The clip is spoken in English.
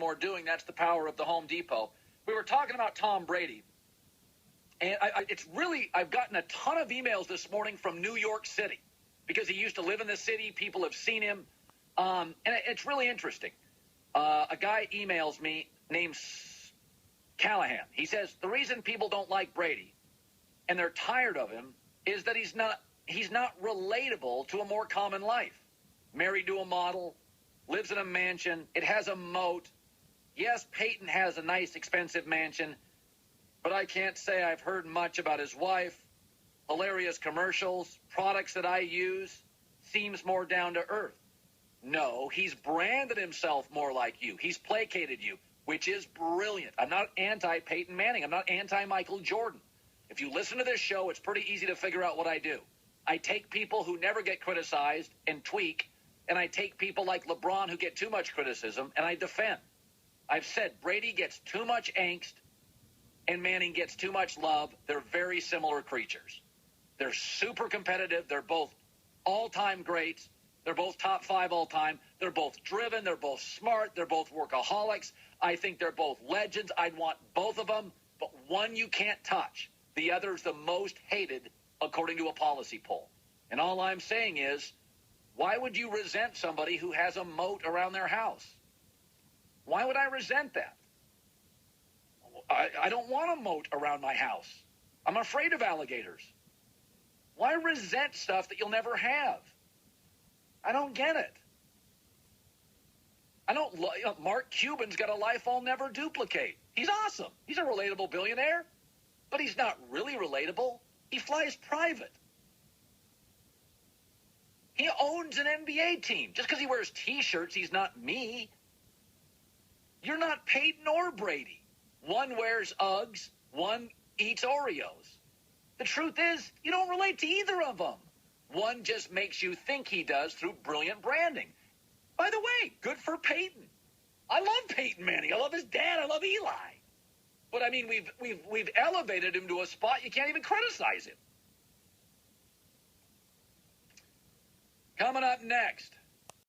more doing. That's the power of the Home Depot. We were talking about Tom Brady. And I've gotten a ton of emails this morning from New York City because he used to live in the city. People have seen him. And it's really interesting. A guy emails me named Callahan. He says, the reason people don't like Brady and they're tired of him is that he's not relatable to a more common life. Married to a model, lives in a mansion. It has a moat. Yes, Peyton has a nice, expensive mansion, but I can't say I've heard much about his wife. Hilarious commercials, products that I use, seems more down to earth. No, he's branded himself more like you. He's placated you, which is brilliant. I'm not anti-Peyton Manning. I'm not anti-Michael Jordan. If you listen to this show, it's pretty easy to figure out what I do. I take people who never get criticized and tweak, and I take people like LeBron who get too much criticism, and I defend. I've said Brady gets too much angst, and Manning gets too much love. They're very similar creatures. They're super competitive. They're both all-time greats. They're both top 5 all-time. They're both driven. They're both smart. They're both workaholics. I think they're both legends. I'd want both of them, but one you can't touch. The other's the most hated, according to a policy poll. And all I'm saying is, why would you resent somebody who has a moat around their house? Why would I resent that? I don't want a moat around my house. I'm afraid of alligators. Why resent stuff that you'll never have? I don't get it. Mark Cuban's got a life I'll never duplicate. He's awesome. He's a relatable billionaire, but he's not really relatable. He flies private. He owns an NBA team. Just because he wears T-shirts, he's not me. You're not Peyton or Brady. One wears Uggs, one eats Oreos. The truth is, you don't relate to either of them. One just makes you think he does through brilliant branding. By the way, good for Peyton. I love Peyton Manning. I love his dad. I love Eli. But I mean, we've elevated him to a spot you can't even criticize him. Coming up next,